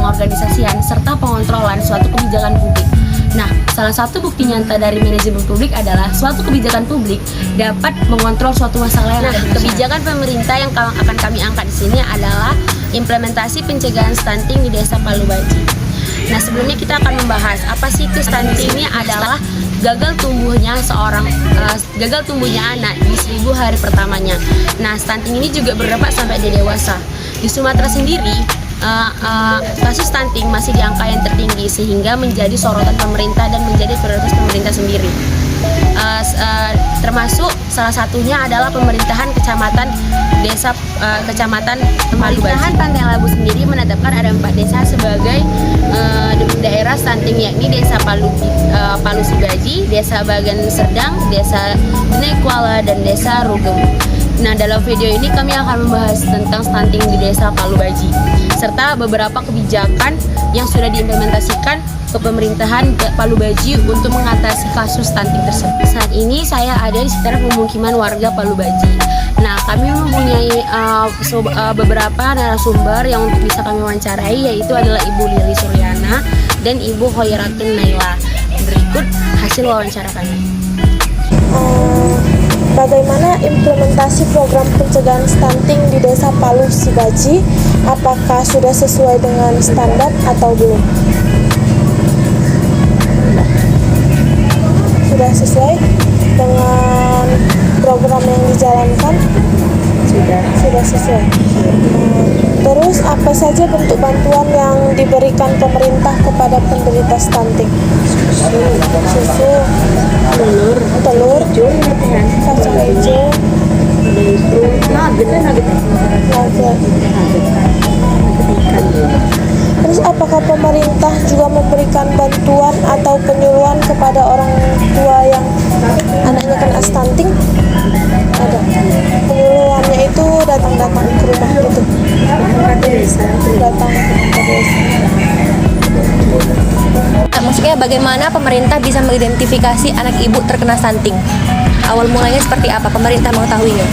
Pengorganisasian serta pengontrolan suatu kebijakan publik. Nah, salah satu bukti nyata dari manajemen publik adalah suatu kebijakan publik dapat mengontrol suatu masalah yang ada di kebijakan pemerintah yang akan kami angkat di sini adalah implementasi pencegahan stunting di Desa Palu Baji. Nah, sebelumnya kita akan membahas apa sih itu stunting. Ini adalah gagal tumbuhnya anak di 1000 hari pertamanya. Nah, stunting ini juga berdampak sampai di dewasa. Di Sumatera sendiri, kasus stunting masih di angka yang tertinggi sehingga menjadi sorotan pemerintah dan menjadi prioritas pemerintah sendiri. Termasuk salah satunya adalah pemerintahan kecamatan Palu Baji. Pantai Labu sendiri menetapkan ada 4 desa sebagai daerah stunting, yakni Desa Palu Sibaji, Desa Bagan Serdang, Desa Benekuala, dan Desa Rugem. Nah, dalam video ini kami akan membahas tentang stunting di Desa Palu Baji serta beberapa kebijakan yang sudah diimplementasikan ke pemerintahan Palu Baji untuk mengatasi kasus stunting tersebut. Saat ini saya ada di sekitar pemukiman warga Palu Baji. Nah, kami mempunyai beberapa narasumber yang untuk bisa kami wawancarai, yaitu adalah Ibu Lili Suryana dan Ibu Hoyratun Naila. Berikut hasil wawancara kami. Bagaimana implementasi program pencegahan stunting di Desa Palu Sibaji? Apakah sudah sesuai dengan standar atau belum? Sudah sesuai dengan program yang dijalankan? Sudah sesuai. Terus apa saja bentuk bantuan yang diberikan pemerintah kepada penderita stunting? Susu, telur, kacang hijau, nugget. Terus apakah pemerintah juga memberikan bantuan atau penyuluhan kepada orang tua yang anaknya kena stunting? Ada. Penyuluhannya itu datang ke rumah gitu. Datang ke desa. Maksudnya bagaimana pemerintah bisa mengidentifikasi anak ibu terkena stunting? Awal mulanya seperti apa? Pemerintah mengetahuinya?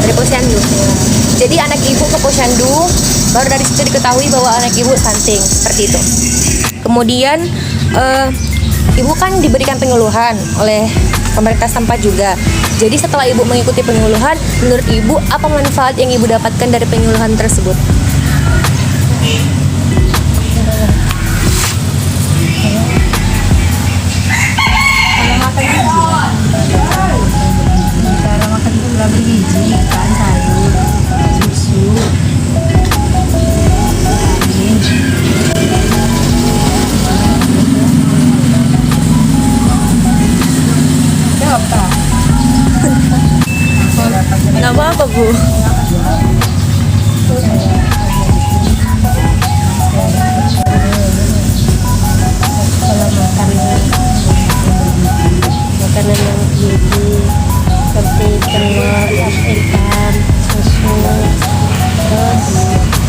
Dari posyandu. Jadi anak ibu ke posyandu, baru dari situ diketahui bahwa anak ibu stunting, seperti itu. Kemudian ibu kan diberikan penyuluhan oleh pemerintah setempat juga. Jadi setelah ibu mengikuti penyuluhan, menurut ibu apa manfaat yang ibu dapatkan dari penyuluhan tersebut? Cara makan itu bergizi, kan, sayur, susu, Nama apa, Bu? kalau makanan yang gizi seperti telur, ikan, susu, terus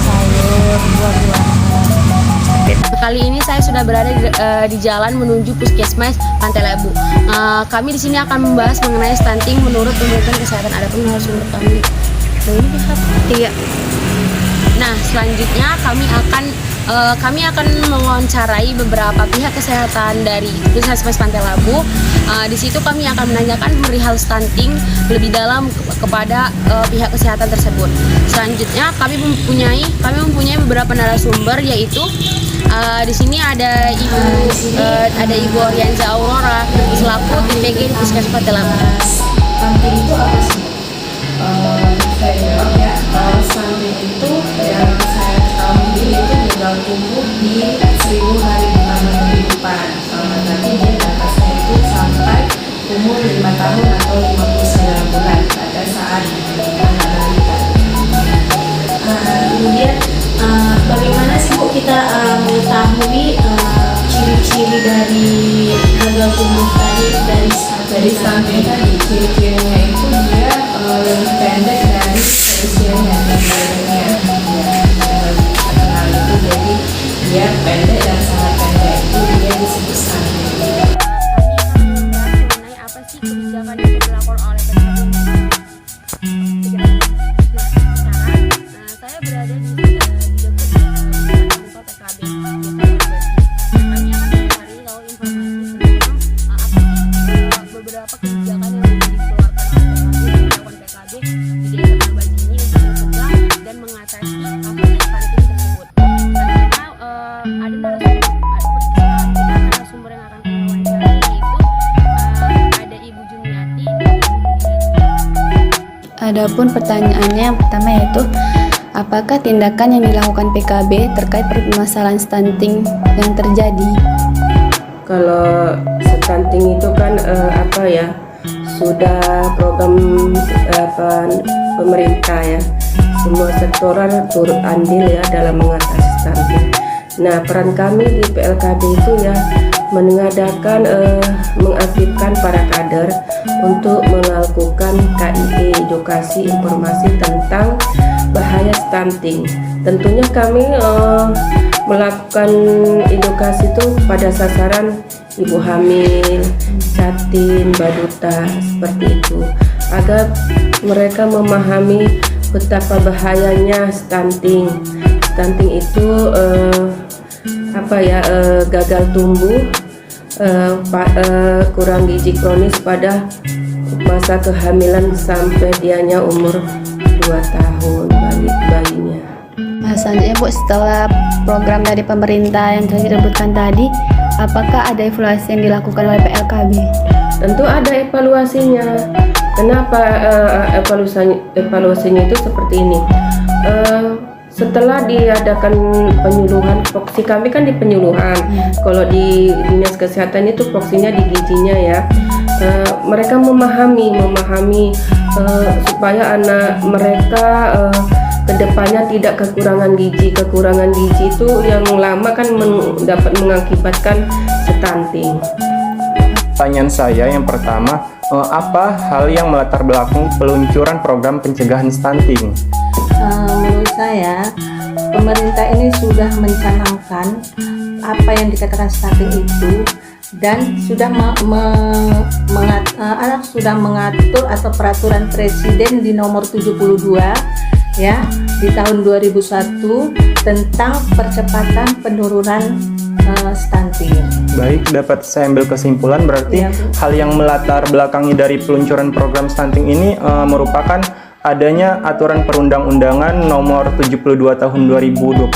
sayur, buah-buahan. Kali ini saya sudah berada di jalan menuju Puskesmas Pantai Labu. Kami di sini akan membahas mengenai stunting menurut Kementerian Kesehatan. Ada pun narasumber kami. Iya. Nah, selanjutnya kami akan mewawancarai beberapa pihak kesehatan dari Puskesmas Pantai Labu. Di situ kami akan menanyakan perihal stunting lebih dalam kepada pihak kesehatan tersebut. Selanjutnya kami mempunyai beberapa narasumber, yaitu di sini ada Ibu Orianza Aurora selaku TPG di Puskesmas Pantai Labu. Stunting itu apa sih? Saya jawab ya. Stunting itu yang saya ketahui itu gagal tumbuh di 1000 hari pertama kehidupan. Berarti dia batasnya itu sampai umur 5 tahun. tahun atau 59 bulan pada saat anak balita. Kemudian bagaimana sih Bu kita mengetahui ciri-ciri dari gagal tumbuh tadi dari stunting tadi? Ciri-cirinya itu dia lebih pendek dari seusianya dan badannya. Terkenal itu jadi dia pendek dan sangat pendek, itu dia disebut stunting. Mengenai apa sih kebijakan yang dilakukan oleh PKB? Saya berada di dekat kantor PKB. Kami akan mencari tahu informasi tentang apa sih beberapa kebijakan yang dikeluarkan oleh PKB di desa Palubagi ini untuk mencegah dan mengatasi kasus stunting tersebut. Selanjutnya ada narasumber yang akan kami wawancarai, yaitu ada Ibu Jumiati dan Ibu Jumiati. Adapun pertanyaannya yang pertama yaitu apakah tindakan yang dilakukan PKB terkait permasalahan stunting yang terjadi? Kalau stunting itu kan sudah program pemerintah ya, semua sektoral turut andil ya dalam mengatasi stunting. Nah, peran kami di PLKB itu ya mengadakan mengaktifkan para kader untuk melakukan KIE, edukasi informasi tentang bahaya stunting. Tentunya kami melakukan edukasi itu pada sasaran ibu hamil, jatim, baduta, seperti itu, agar mereka memahami betapa bahayanya stunting. Stunting itu gagal tumbuh, kurang gizi kronis pada masa kehamilan sampai dianya umur 2 tahun bayinya. Selanjutnya Bu, setelah program dari pemerintah yang telah disebutkan tadi, apakah ada evaluasi yang dilakukan oleh PLKB? Tentu ada evaluasinya. Kenapa evaluasinya itu seperti ini? Setelah diadakan penyuluhan, voksi kami kan di penyuluhan. Kalau di dinas kesehatan itu voksinya di gizinya ya. Mereka memahami supaya anak mereka kedepannya tidak kekurangan gizi. Kekurangan gizi itu yang lama kan dapat mengakibatkan stunting. Pertanyaan saya yang pertama, apa hal yang melatar belakang peluncuran program pencegahan stunting? Menurut saya, pemerintah ini sudah mencanangkan apa yang dikatakan stunting itu dan sudah sudah mengatur atau peraturan presiden di nomor 72 ya di tahun 2001 tentang percepatan penurunan stunting. Baik, dapat saya ambil kesimpulan berarti hal yang melatar belakangi dari peluncuran program stunting ini merupakan adanya aturan perundang-undangan nomor 72 tahun 2021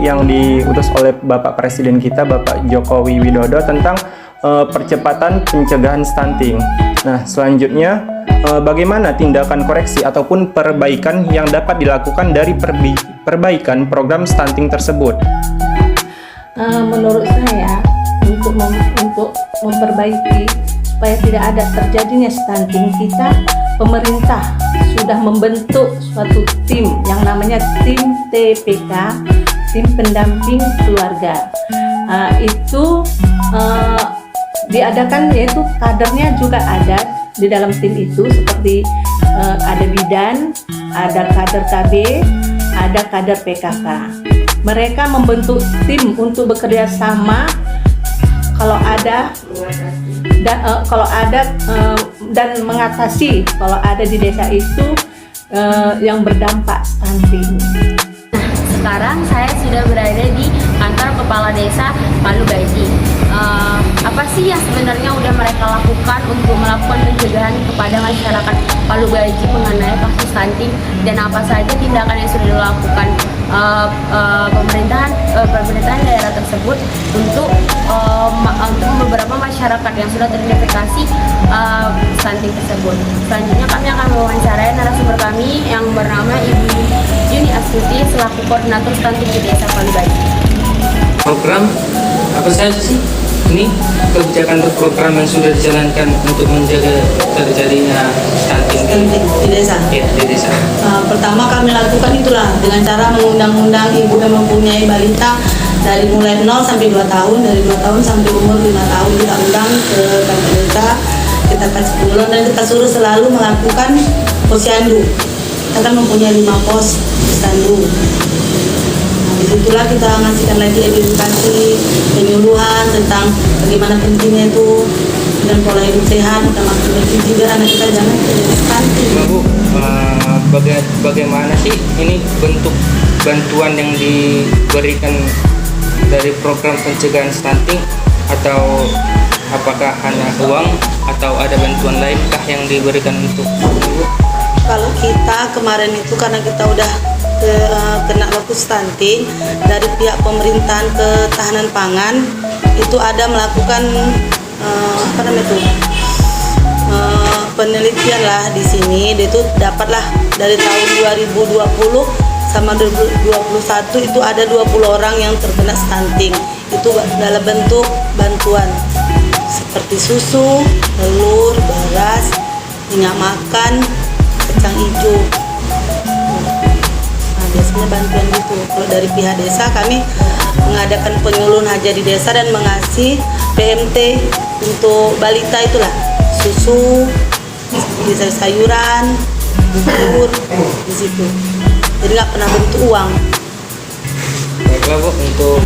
yang diutus oleh Bapak Presiden kita, Bapak Jokowi Widodo, tentang percepatan pencegahan stunting. Nah, selanjutnya bagaimana tindakan koreksi ataupun perbaikan yang dapat dilakukan dari perbaikan program stunting tersebut? Menurut saya untuk memperbaiki supaya tidak ada terjadinya stunting, pemerintah sudah membentuk suatu tim yang namanya tim TPK, tim pendamping keluarga. Itu diadakan, yaitu kadernya juga ada di dalam tim itu, seperti ada bidan, ada kader KB, ada kader PKK. Mereka membentuk tim untuk bekerja sama kalau ada dan mengatasi kalau ada di desa itu yang berdampak stunting. Sekarang saya sudah berada di kantor kepala desa Palubagi. Apa sih yang sebenarnya udah mereka lakukan untuk melakukan pencegahan kepada masyarakat Palubagi mengenai kasus stunting, dan apa saja tindakan yang sudah dilakukan pemerintahan daerah tersebut untuk beberapa masyarakat yang sudah teridentifikasi stunting tersebut. Selanjutnya kami akan mewawancarai narasumber kami yang bernama Ibu Yuni Astuti selaku koordinator stunting di desa Palubagi. Program apa saja sih Ini kebijakan atau program yang sudah dijalankan untuk menjaga terjadinya stunting di desa. di desa. Pertama kami lakukan itulah dengan cara mengundang-undang ibu yang mempunyai balita dari mulai 0 sampai 2 tahun, dari 2 tahun sampai umur 5 tahun kita undang ke kantor desa, kita kasih penyuluhan dan kita suruh selalu melakukan posyandu. Kita kan mempunyai 5 pos posyandu. Disitulah kita ngasihkan lagi edukasi, penyuluhan tentang bagaimana pentingnya itu dan pola hidup sehat, kita makan bergizi biar anak kita jangan terjadi stunting. Bu, bagaimana sih ini bentuk bantuan yang diberikan dari program pencegahan stunting, atau apakah hanya uang atau ada bantuan lainkah yang diberikan untuk ibu? Kalau kita kemarin itu karena kita udah kena lokus stunting, dari pihak pemerintahan ketahanan pangan itu ada melakukan penelitian lah di sini. Dia itu dapatlah dari tahun 2020 sama 2021 itu ada 20 orang yang terkena stunting. Itu dalam bentuk bantuan seperti susu, telur, beras, minyak makan, kacang hijau. Biasanya bantuan gitu. Kalau dari pihak desa kami mengadakan penyuluhan haja di desa dan mengasih PMT untuk balita itulah, susu, sayuran, bubur di situ. Jadi nggak pernah bentuk uang. Baiklah Bu, untuk